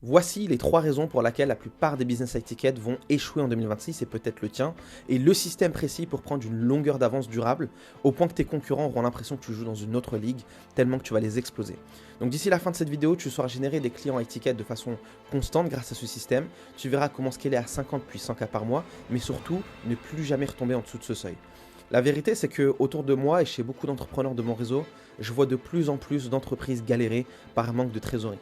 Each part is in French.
Voici les 3 raisons pour lesquelles la plupart des business high ticket vont échouer en 2026 et peut-être le tien, et le système précis pour prendre une longueur d'avance durable au point que tes concurrents auront l'impression que tu joues dans une autre ligue tellement que tu vas les exploser. Donc d'ici la fin de cette vidéo, tu sauras générer des clients high ticket de façon constante grâce à ce système, tu verras comment scaler à 50 puis 100K par mois, mais surtout ne plus jamais retomber en dessous de ce seuil. La vérité, c'est que autour de moi et chez beaucoup d'entrepreneurs de mon réseau, je vois de plus en plus d'entreprises galérer par manque de trésorerie.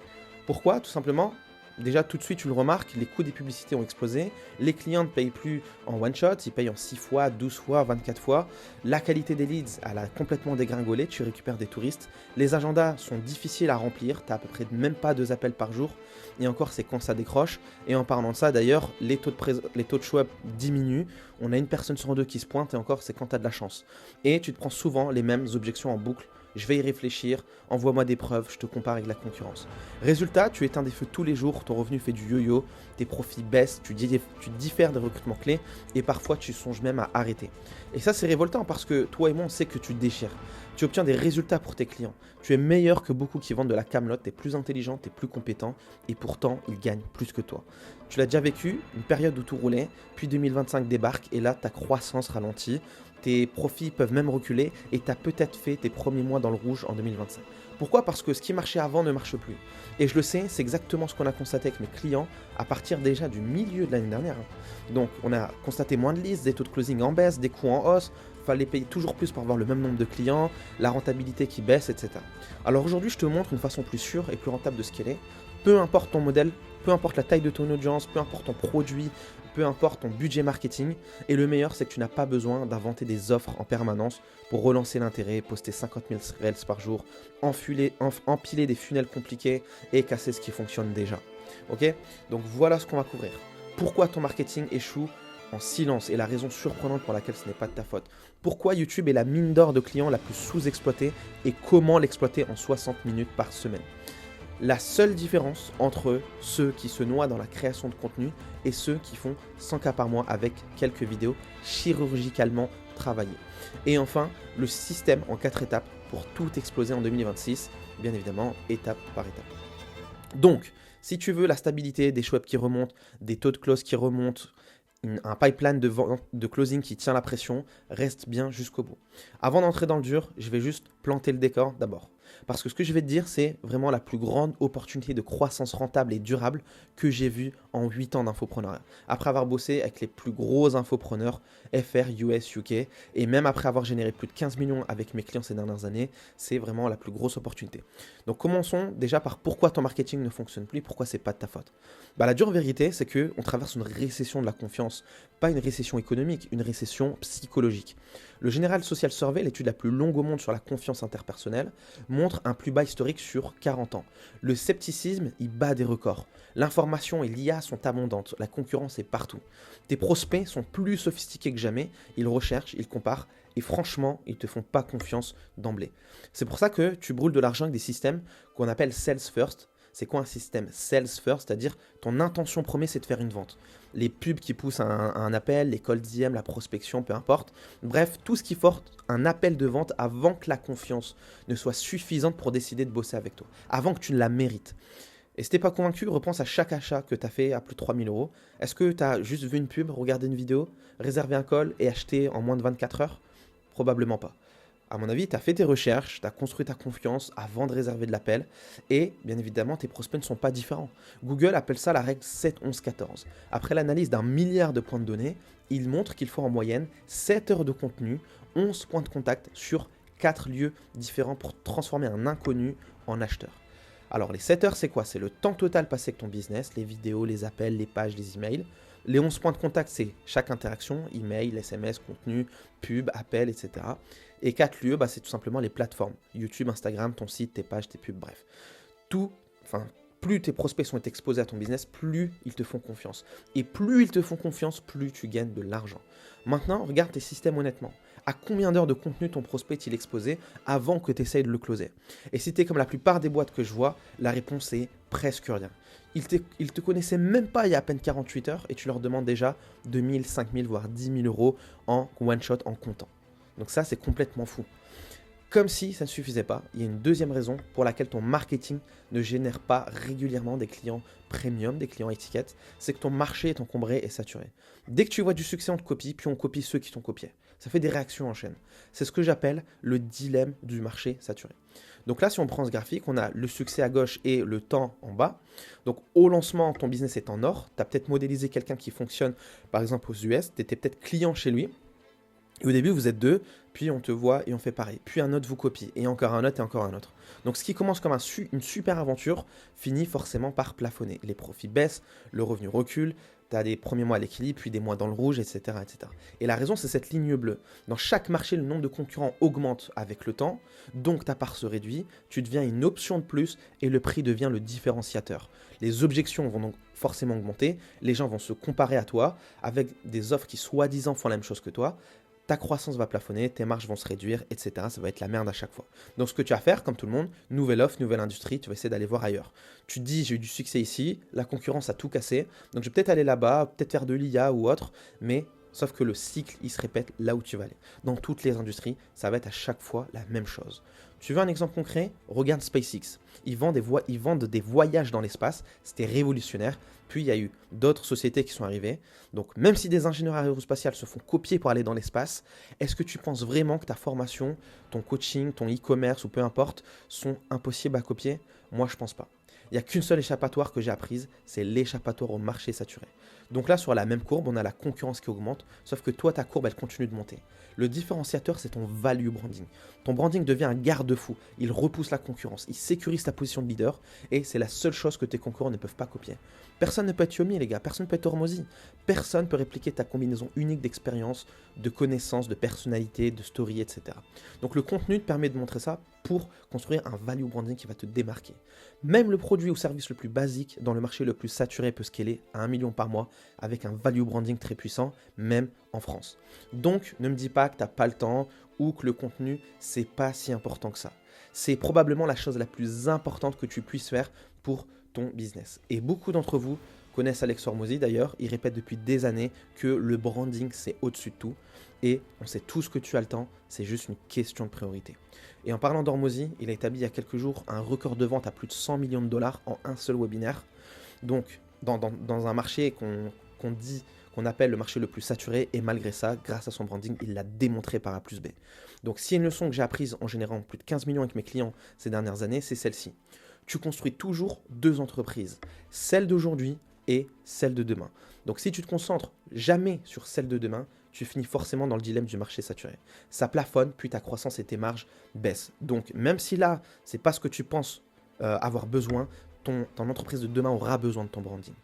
Pourquoi? Tout simplement, déjà tout de suite tu le remarques, les coûts des publicités ont explosé, les clients ne payent plus en one shot, ils payent en 6 fois, 12 fois, 24 fois, la qualité des leads elle a complètement dégringolé, tu récupères des touristes, les agendas sont difficiles à remplir, tu as à peu près même pas 2 appels par jour, et encore c'est quand ça décroche, et en parlant de ça d'ailleurs, les taux de show up diminuent, on a une personne sur deux qui se pointe, et encore c'est quand tu as de la chance. Et tu te prends souvent les mêmes objections en boucle. Je vais y réfléchir, envoie-moi des preuves, je te compare avec la concurrence. Résultat, tu éteins des feux tous les jours, ton revenu fait du yo-yo, tes profits baissent, tu diffères des recrutements clés et parfois tu songes même à arrêter. Et ça c'est révoltant parce que toi et moi on sait que tu déchires. Tu obtiens des résultats pour tes clients. Tu es meilleur que beaucoup qui vendent de la camelote, tu es plus intelligent, tu es plus compétent et pourtant ils gagnent plus que toi. Tu l'as déjà vécu, une période où tout roulait, puis 2025 débarque et là ta croissance ralentit. Tes profits peuvent même reculer et tu as peut-être fait tes premiers mois dans le rouge en 2025. Pourquoi? Parce que ce qui marchait avant ne marche plus. Et je le sais, c'est exactement ce qu'on a constaté avec mes clients à partir déjà du milieu de l'année dernière. Donc on a constaté moins de leads, des taux de closing en baisse, des coûts en hausse, fallait payer toujours plus pour avoir le même nombre de clients, la rentabilité qui baisse, etc. Alors aujourd'hui, je te montre une façon plus sûre et plus rentable de scaler. Peu importe ton modèle, peu importe la taille de ton audience, peu importe ton produit, peu importe ton budget marketing. Et le meilleur, c'est que tu n'as pas besoin d'inventer des offres en permanence pour relancer l'intérêt, poster 50 000 reels par jour, empiler des funnels compliqués et casser ce qui fonctionne déjà. Ok? Donc voilà ce qu'on va couvrir. Pourquoi ton marketing échoue en silence et la raison surprenante pour laquelle ce n'est pas de ta faute. Pourquoi YouTube est la mine d'or de clients la plus sous-exploitée et comment l'exploiter en 60 minutes par semaine. La seule différence entre ceux qui se noient dans la création de contenu et ceux qui font 100K par mois avec quelques vidéos chirurgicalement travaillées. Et enfin, le système en 4 étapes pour tout exploser en 2026, bien évidemment, étape par étape. Donc, si tu veux la stabilité, des show-ups qui remontent, des taux de close qui remontent, un pipeline de closing qui tient la pression, reste bien jusqu'au bout. Avant d'entrer dans le dur, je vais juste planter le décor d'abord. Parce que ce que je vais te dire, c'est vraiment la plus grande opportunité de croissance rentable et durable que j'ai vue en 8 ans d'infoprenariat. Après avoir bossé avec les plus gros infopreneurs, FR, US, UK, et même après avoir généré plus de 15 millions avec mes clients ces dernières années, c'est vraiment la plus grosse opportunité. Donc commençons déjà par pourquoi ton marketing ne fonctionne plus, pourquoi c'est pas de ta faute. La dure vérité, c'est qu'on traverse une récession de la confiance, pas une récession économique, une récession psychologique. Le General Social Survey, l'étude la plus longue au monde sur la confiance interpersonnelle, montre un plus bas historique sur 40 ans. Le scepticisme, il bat des records. L'information et l'IA sont abondantes, la concurrence est partout. Tes prospects sont plus sophistiqués que jamais, ils recherchent, ils comparent, et franchement, ils ne te font pas confiance d'emblée. C'est pour ça que tu brûles de l'argent avec des systèmes qu'on appelle Sales First. C'est quoi un système Sales First? C'est-à-dire ton intention première, c'est de faire une vente. Les pubs qui poussent à un appel, les cold DM, la prospection, peu importe. Bref, tout ce qui force un appel de vente avant que la confiance ne soit suffisante pour décider de bosser avec toi, avant que tu ne la mérites. Et si t'es pas convaincu, repense à chaque achat que tu as fait à plus de 3 000 euros. Est-ce que tu as juste vu une pub, regardé une vidéo, réservé un call et acheté en moins de 24 heures? Probablement pas. À mon avis, tu as fait tes recherches, tu as construit ta confiance avant de réserver de l'appel et bien évidemment, tes prospects ne sont pas différents. Google appelle ça la règle 7-11-14. Après l'analyse d'un milliard de points de données, il montre qu'il faut en moyenne 7 heures de contenu, 11 points de contact sur 4 lieux différents pour transformer un inconnu en acheteur. Alors les 7 heures, c'est quoi? C'est le temps total passé avec ton business, les vidéos, les appels, les pages, les emails. Les 11 points de contact, c'est chaque interaction, email, SMS, contenu, pub, appel, etc. Et 4 lieux, c'est tout simplement les plateformes. YouTube, Instagram, ton site, tes pages, tes pubs, bref. Plus tes prospects sont exposés à ton business, plus ils te font confiance. Et plus ils te font confiance, plus tu gagnes de l'argent. Maintenant, regarde tes systèmes honnêtement. À combien d'heures de contenu ton prospect est-il exposé avant que tu essayes de le closer? Et si tu es comme la plupart des boîtes que je vois, la réponse est presque rien. Ils te connaissaient même pas il y a à peine 48 heures et tu leur demandes déjà 2 000, 5 000, voire 10 000 euros en one shot en comptant. Donc ça, c'est complètement fou. Comme si ça ne suffisait pas, il y a une deuxième raison pour laquelle ton marketing ne génère pas régulièrement des clients premium, des clients étiquettes, c'est que ton marché est encombré et saturé. Dès que tu vois du succès, on te copie, puis on copie ceux qui t'ont copié. Ça fait des réactions en chaîne. C'est ce que j'appelle le dilemme du marché saturé. Donc là, si on prend ce graphique, on a le succès à gauche et le temps en bas. Donc au lancement, ton business est en or. Tu as peut-être modélisé quelqu'un qui fonctionne, par exemple aux US, tu étais peut-être client chez lui. Et au début, vous êtes deux, puis on te voit et on fait pareil. Puis un autre vous copie, et encore un autre et encore un autre. Donc ce qui commence comme une super aventure finit forcément par plafonner. Les profits baissent, le revenu recule, tu as des premiers mois à l'équilibre, puis des mois dans le rouge, etc., etc. Et la raison, c'est cette ligne bleue. Dans chaque marché, le nombre de concurrents augmente avec le temps, donc ta part se réduit, tu deviens une option de plus, et le prix devient le différenciateur. Les objections vont donc forcément augmenter, les gens vont se comparer à toi, avec des offres qui soi-disant font la même chose que toi, ta croissance va plafonner, tes marges vont se réduire, etc. Ça va être la merde à chaque fois. Donc ce que tu vas faire, comme tout le monde, nouvelle offre, nouvelle industrie, tu vas essayer d'aller voir ailleurs. Tu te dis, j'ai eu du succès ici, la concurrence a tout cassé, donc je vais peut-être aller là-bas, peut-être faire de l'IA ou autre, mais sauf que le cycle, il se répète là où tu vas aller. Dans toutes les industries, ça va être à chaque fois la même chose. Tu veux un exemple concret? Regarde SpaceX. Ils vendent des voyages dans l'espace, c'était révolutionnaire. Puis il y a eu d'autres sociétés qui sont arrivées. Donc même si des ingénieurs aérospatiales se font copier pour aller dans l'espace, est-ce que tu penses vraiment que ta formation, ton coaching, ton e-commerce ou peu importe sont impossibles à copier? Moi, je pense pas. Il n'y a qu'une seule échappatoire que j'ai apprise, c'est l'échappatoire au marché saturé. Donc là, sur la même courbe, on a la concurrence qui augmente, sauf que toi, ta courbe, elle continue de monter. Le différenciateur, c'est ton value branding. Ton branding devient un garde-fou. Il repousse la concurrence, il sécurise ta position de leader et c'est la seule chose que tes concurrents ne peuvent pas copier. Personne ne peut être Yomi, les gars, personne ne peut être Hormozy. Personne ne peut répliquer ta combinaison unique d'expérience, de connaissances, de personnalité, de story, etc. Donc le contenu te permet de montrer ça pour construire un value branding qui va te démarquer. Même le produit ou service le plus basique dans le marché le plus saturé peut scaler à 1 million par mois avec un value branding très puissant, même en France. Donc ne me dis pas que tu n'as pas le temps ou que le contenu, c'est pas si important que ça. C'est probablement la chose la plus importante que tu puisses faire pour ton business. Et beaucoup d'entre vous connaissent Alex Hormozy d'ailleurs, il répète depuis des années que le branding c'est au-dessus de tout et on sait tous que tu as le temps, c'est juste une question de priorité. Et en parlant d'Hormozy, il a établi il y a quelques jours un record de vente à plus de 100 millions de dollars en un seul webinaire. Donc dans un marché qu'on appelle le marché le plus saturé, et malgré ça, grâce à son branding, il l'a démontré par A plus B. Donc s'il y a une leçon que j'ai apprise en générant plus de 15 millions avec mes clients ces dernières années, c'est celle-ci. Tu construis toujours deux entreprises, celle d'aujourd'hui et celle de demain. Donc si tu te concentres jamais sur celle de demain, tu finis forcément dans le dilemme du marché saturé. Ça plafonne, puis ta croissance et tes marges baissent. Donc même si là, c'est pas ce que tu penses avoir besoin, ton entreprise de demain aura besoin de ton branding.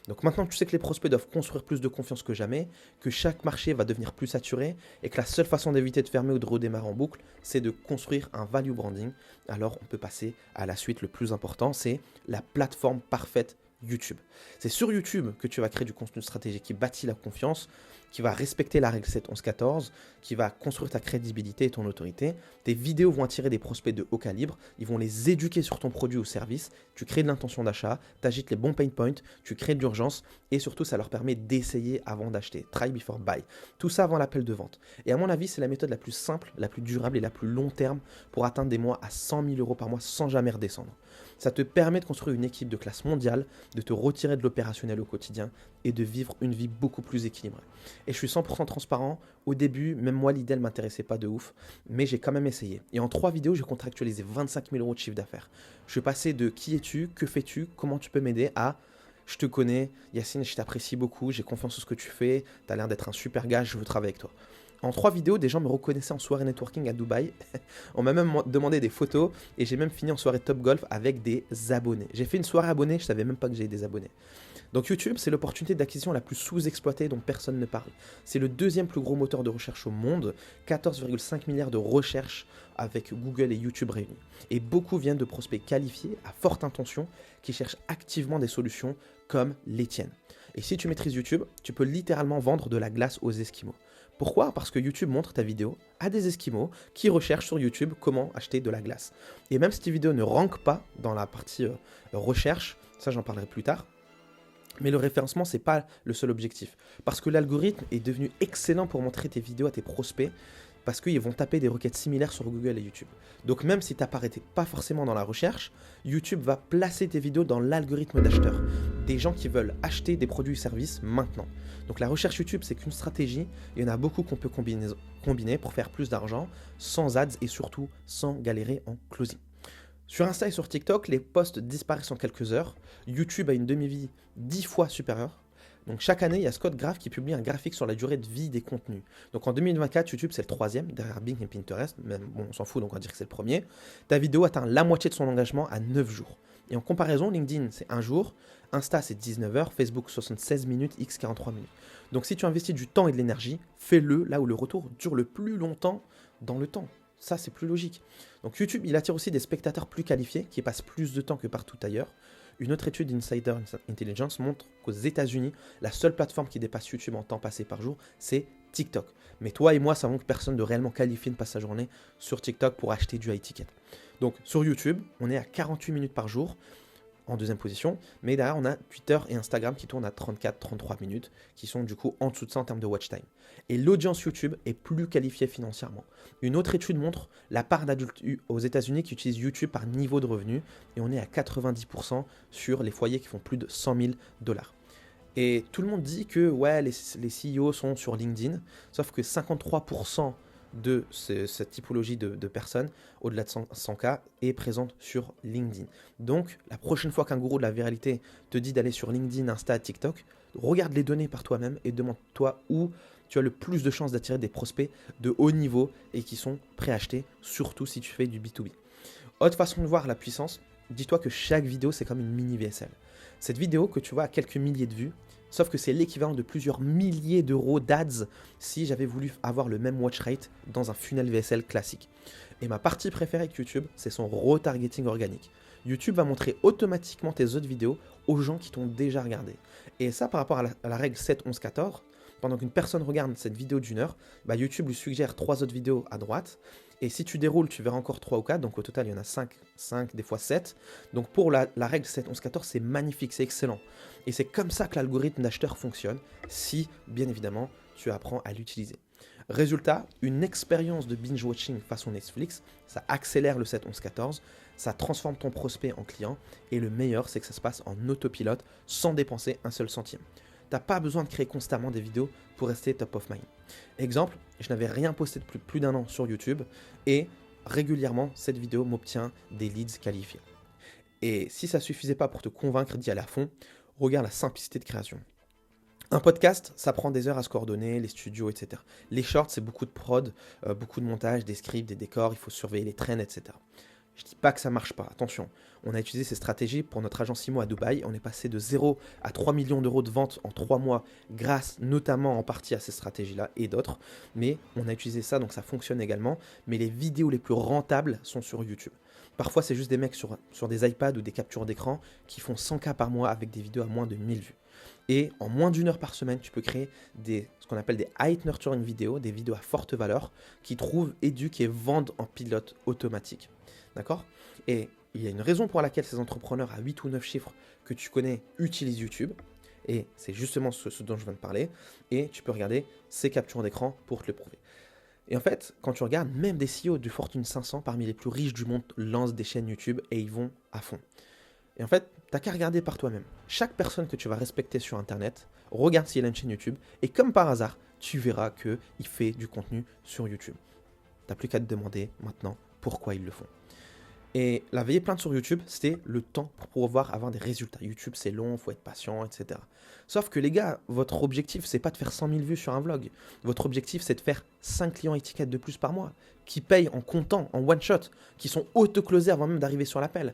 Donc maintenant que tu sais que les prospects doivent construire plus de confiance que jamais, que chaque marché va devenir plus saturé et que la seule façon d'éviter de fermer ou de redémarrer en boucle, c'est de construire un value branding, alors on peut passer à la suite. Le plus important, c'est la plateforme parfaite YouTube. C'est sur YouTube que tu vas créer du contenu stratégique qui bâtit la confiance, qui va respecter la règle 7-11-14, qui va construire ta crédibilité et ton autorité. Tes vidéos vont attirer des prospects de haut calibre, ils vont les éduquer sur ton produit ou service, tu crées de l'intention d'achat, tu agites les bons pain points, tu crées de l'urgence et surtout ça leur permet d'essayer avant d'acheter. Try before buy. Tout ça avant l'appel de vente. Et à mon avis, c'est la méthode la plus simple, la plus durable et la plus long terme pour atteindre des mois à 100 000 euros par mois sans jamais redescendre. Ça te permet de construire une équipe de classe mondiale, de te retirer de l'opérationnel au quotidien et de vivre une vie beaucoup plus équilibrée. Et je suis 100% transparent, au début, même moi l'idée ne m'intéressait pas de ouf, mais j'ai quand même essayé. Et en 3 vidéos, j'ai contractualisé 25 000 euros de chiffre d'affaires. Je suis passé de qui es-tu, que fais-tu, comment tu peux m'aider à je te connais, Yacine, je t'apprécie beaucoup, j'ai confiance en ce que tu fais, tu as l'air d'être un super gars, je veux travailler avec toi. En 3 vidéos, des gens me reconnaissaient en soirée networking à Dubaï. On m'a même demandé des photos et j'ai même fini en soirée Top Golf avec des abonnés. J'ai fait une soirée abonnée, je savais même pas que j'avais des abonnés. Donc YouTube, c'est l'opportunité d'acquisition la plus sous-exploitée dont personne ne parle. C'est le deuxième plus gros moteur de recherche au monde, 14,5 milliards de recherches avec Google et YouTube réunis. Et beaucoup viennent de prospects qualifiés, à forte intention, qui cherchent activement des solutions comme les tiennes. Et si tu maîtrises YouTube, tu peux littéralement vendre de la glace aux Esquimaux. Pourquoi? Parce que YouTube montre ta vidéo à des Esquimaux qui recherchent sur YouTube comment acheter de la glace. Et même si tes vidéos ne rankent pas dans la partie recherche, ça j'en parlerai plus tard, mais le référencement, c'est pas le seul objectif. Parce que l'algorithme est devenu excellent pour montrer tes vidéos à tes prospects parce qu'ils vont taper des requêtes similaires sur Google et YouTube. Donc même si tu n'apparaîtais pas forcément dans la recherche, YouTube va placer tes vidéos dans l'algorithme d'acheteurs, des gens qui veulent acheter des produits et services maintenant. Donc la recherche YouTube, c'est qu'une stratégie, il y en a beaucoup qu'on peut combiner pour faire plus d'argent, sans ads et surtout sans galérer en closing. Sur Insta et sur TikTok, les posts disparaissent en quelques heures. YouTube a une demi-vie 10 fois supérieure. Donc chaque année, il y a Scott Graff qui publie un graphique sur la durée de vie des contenus. Donc en 2024, YouTube c'est le troisième, derrière Bing et Pinterest, même bon, on s'en fout, donc on va dire que c'est le premier. Ta vidéo atteint la moitié de son engagement à 9 jours. Et en comparaison, LinkedIn c'est 1 jour, Insta c'est 19 heures, Facebook 76 minutes, X 43 minutes. Donc si tu investis du temps et de l'énergie, fais-le là où le retour dure le plus longtemps dans le temps. Ça, c'est plus logique. Donc YouTube, il attire aussi des spectateurs plus qualifiés qui passent plus de temps que partout ailleurs. Une autre étude d'Insider Intelligence montre qu'aux États-Unis, la seule plateforme qui dépasse YouTube en temps passé par jour, c'est TikTok. Mais toi et moi savons que personne ne réellement qualifier une passe sa journée sur TikTok pour acheter du high ticket. Donc sur YouTube, on est à 48 minutes par jour en deuxième position, mais derrière on a Twitter et Instagram qui tournent à 34-33 minutes, qui sont du coup en dessous de ça en termes de watch time. Et l'audience YouTube est plus qualifiée financièrement. Une autre étude montre la part d'adultes aux États-Unis qui utilisent YouTube par niveau de revenu, et on est à 90% sur les foyers qui font plus de 100 000 $. Et tout le monde dit que ouais, les CEO sont sur LinkedIn, sauf que 53% de cette typologie de personnes, au-delà de 100K, est présente sur LinkedIn. Donc, la prochaine fois qu'un gourou de la viralité te dit d'aller sur LinkedIn, Insta, TikTok, regarde les données par toi-même et demande-toi où tu as le plus de chances d'attirer des prospects de haut niveau et qui sont prêts à acheter, surtout si tu fais du B2B. Autre façon de voir la puissance, dis-toi que chaque vidéo, c'est comme une mini VSL. Cette vidéo que tu vois à quelques milliers de vues, sauf que c'est l'équivalent de plusieurs milliers d'euros d'ads si j'avais voulu avoir le même watch rate dans un funnel VSL classique. Et ma partie préférée avec YouTube, c'est son retargeting organique. YouTube va montrer automatiquement tes autres vidéos aux gens qui t'ont déjà regardé. Et ça, par rapport à la règle 7, 11, 14, pendant qu'une personne regarde cette vidéo d'une heure, YouTube lui suggère 3 autres vidéos à droite. Et si tu déroules, tu verras encore 3 ou 4. Donc au total, il y en a 5 des fois 7. Donc pour la règle 7, 11, 14, c'est magnifique, c'est excellent. Et c'est comme ça que l'algorithme d'acheteur fonctionne, si bien évidemment tu apprends à l'utiliser. Résultat, une expérience de binge-watching façon Netflix, ça accélère le 7, 11, 14, ça transforme ton prospect en client. Et le meilleur, c'est que ça se passe en autopilote sans dépenser un seul centime. Tu n'as pas besoin de créer constamment des vidéos pour rester top of mind. Exemple, je n'avais rien posté depuis plus d'un an sur YouTube et régulièrement, cette vidéo m'obtient des leads qualifiés. Et si ça ne suffisait pas pour te convaincre d'y aller à fond, regarde la simplicité de création. Un podcast, ça prend des heures à se coordonner, les studios, etc. Les shorts, c'est beaucoup de prod, beaucoup de montage, des scripts, des décors, il faut surveiller les trends, etc. Je ne dis pas que ça ne marche pas, attention. On a utilisé ces stratégies pour notre agence IMO à Dubaï. On est passé de 0 à 3 millions d'euros de ventes en 3 mois grâce notamment en partie à ces stratégies-là et d'autres. Mais on a utilisé ça, donc ça fonctionne également. Mais les vidéos les plus rentables sont sur YouTube. Parfois, c'est juste des mecs sur des iPads ou des captures d'écran qui font 100K par mois avec des vidéos à moins de 1000 vues. Et en moins d'1 heure par semaine, tu peux créer ce qu'on appelle des high nurturing vidéos, des vidéos à forte valeur qui trouvent, éduquent et vendent en pilote automatique. D'accord ? Et il y a une raison pour laquelle ces entrepreneurs à 8 ou 9 chiffres que tu connais utilisent YouTube. Et c'est justement ce dont je viens de parler. Et tu peux regarder ces captures d'écran pour te le prouver. Et en fait, quand tu regardes, même des CEO du Fortune 500 parmi les plus riches du monde lancent des chaînes YouTube et ils vont à fond. Et en fait, tu n'as qu'à regarder par toi-même. Chaque personne que tu vas respecter sur Internet, regarde s'il a une chaîne YouTube. Et comme par hasard, tu verras qu'il fait du contenu sur YouTube. Tu n'as plus qu'à te demander maintenant pourquoi ils le font. Et la veillée plainte sur YouTube, c'était le temps pour pouvoir avoir des résultats. YouTube, c'est long, il faut être patient, etc. Sauf que les gars, votre objectif, c'est pas de faire 100 000 vues sur un vlog. Votre objectif, c'est de faire 5 clients étiquettes de plus par mois, qui payent en comptant, en one shot, qui sont auto-closés avant même d'arriver sur l'appel.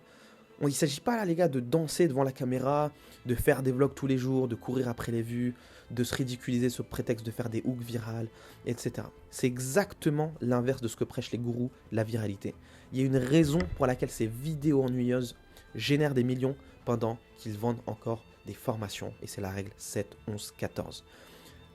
Il ne s'agit pas là, les gars, de danser devant la caméra, de faire des vlogs tous les jours, de courir après les vues, de se ridiculiser sous prétexte de faire des hooks virales, etc. C'est exactement l'inverse de ce que prêchent les gourous, la viralité. Il y a une raison pour laquelle ces vidéos ennuyeuses génèrent des millions pendant qu'ils vendent encore des formations. Et c'est la règle 7, 11, 14.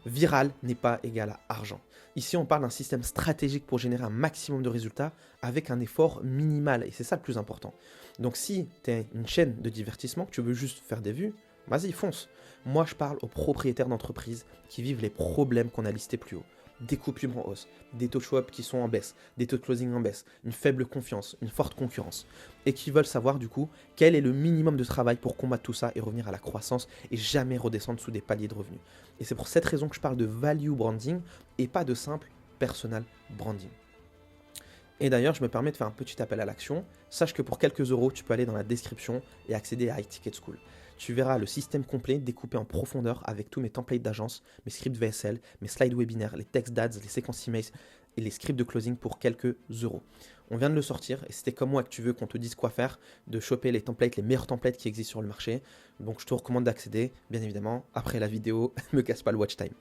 Viral n'est pas égal à argent. Ici, on parle d'un système stratégique pour générer un maximum de résultats avec un effort minimal. Et c'est ça le plus important. Donc si tu es une chaîne de divertissement, que tu veux juste faire des vues, vas-y, fonce. Moi, je parle aux propriétaires d'entreprises qui vivent les problèmes qu'on a listés plus haut. des coupures en hausse, des taux de show-up qui sont en baisse, des taux de closing en baisse, une faible confiance, une forte concurrence, et qui veulent savoir du coup quel est le minimum de travail pour combattre tout ça et revenir à la croissance et jamais redescendre sous des paliers de revenus. Et c'est pour cette raison que je parle de value branding et pas de simple personal branding. Et d'ailleurs, je me permets de faire un petit appel à l'action. Sache que pour quelques euros, tu peux aller dans la description et accéder à High Ticket School. Tu verras le système complet découpé en profondeur avec tous mes templates d'agence, mes scripts VSL, mes slides webinaires, les textes d'ads, les séquences emails et les scripts de closing pour quelques euros. On vient de le sortir et c'était comme moi que tu veux qu'on te dise quoi faire, de choper les templates, les meilleurs templates qui existent sur le marché. Donc je te recommande d'accéder, bien évidemment, après la vidéo, me casse pas le watch time.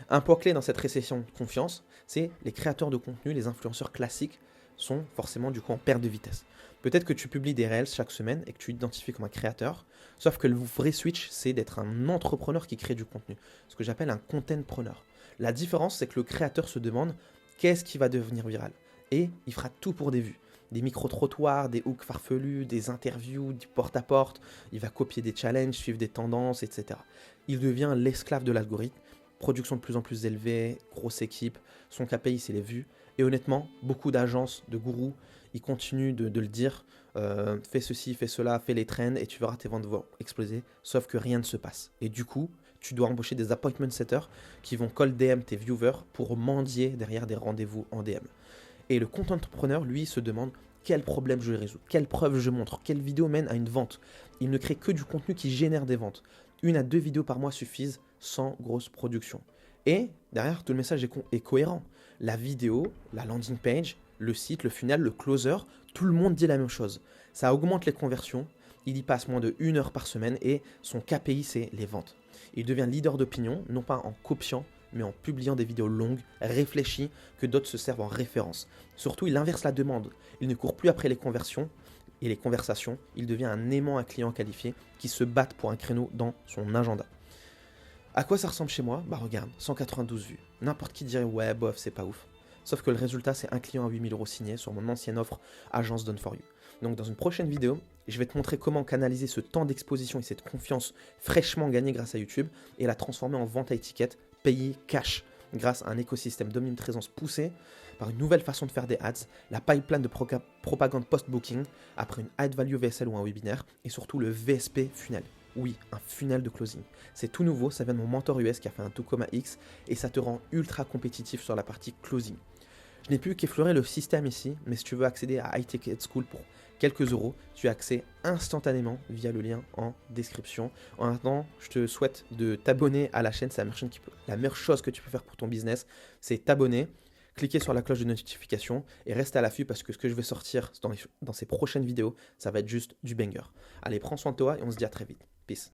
Un point clé dans cette récession de confiance, c'est les créateurs de contenu, les influenceurs classiques sont forcément du coup en perte de vitesse. Peut-être que tu publies des reels chaque semaine et que tu t'identifies comme un créateur, sauf que le vrai switch, c'est d'être un entrepreneur qui crée du contenu, ce que j'appelle un contentpreneur. La différence, c'est que le créateur se demande qu'est-ce qui va devenir viral et il fera tout pour des vues. Des micro-trottoirs, des hooks farfelus, des interviews, du porte-à-porte, il va copier des challenges, suivre des tendances, etc. Il devient l'esclave de l'algorithme, production de plus en plus élevée, grosse équipe, son KPI c'est les vues. Et honnêtement, beaucoup d'agences, de gourous, ils continuent de le dire, fais ceci, fais cela, fais les trends et tu verras tes ventes vont exploser, sauf que rien ne se passe. Et du coup, tu dois embaucher des appointment setters qui vont call DM tes viewers pour mendier derrière des rendez-vous en DM. Et le content entrepreneur, lui, se demande quel problème je résous, quelle preuve je montre, quelle vidéo mène à une vente. Il ne crée que du contenu qui génère des ventes. 1 à 2 vidéos par mois suffisent sans grosse production. Et derrière, tout le message est cohérent. La vidéo, la landing page, le site, le funnel, le closer, tout le monde dit la même chose. Ça augmente les conversions, il y passe moins de 1 heure par semaine et son KPI, c'est les ventes. Il devient leader d'opinion, non pas en copiant, mais en publiant des vidéos longues, réfléchies, que d'autres se servent en référence. Surtout, il inverse la demande. Il ne court plus après les conversions et les conversations. Il devient un aimant à clients qualifiés qui se battent pour un créneau dans son agenda. À quoi ça ressemble chez moi? Bah regarde, 192 vues. N'importe qui dirait ouais, bof, c'est pas ouf. Sauf que le résultat, c'est un client à 8 000 € signé sur mon ancienne offre Agence Done For You. Donc dans une prochaine vidéo, je vais te montrer comment canaliser ce temps d'exposition et cette confiance fraîchement gagnée grâce à YouTube et la transformer en vente à étiquette payée cash grâce à un écosystème d'omniprésence poussé par une nouvelle façon de faire des ads, la pipeline de propagande post-booking après une Add Value VSL ou un webinaire et surtout le VSP funnel. Oui, un funnel de closing. C'est tout nouveau, ça vient de mon mentor US qui a fait un tout comme X et ça te rend ultra compétitif sur la partie closing. Je n'ai plus qu'effleurer le système ici, mais si tu veux accéder à High Ticket School pour quelques euros, tu as accès instantanément via le lien en description. En attendant, je te souhaite de t'abonner à la chaîne, c'est la meilleure chose que tu peux faire pour ton business, c'est t'abonner, cliquer sur la cloche de notification et reste à l'affût parce que ce que je vais sortir dans ces prochaines vidéos, ça va être juste du banger. Allez, prends soin de toi et on se dit à très vite. Peace.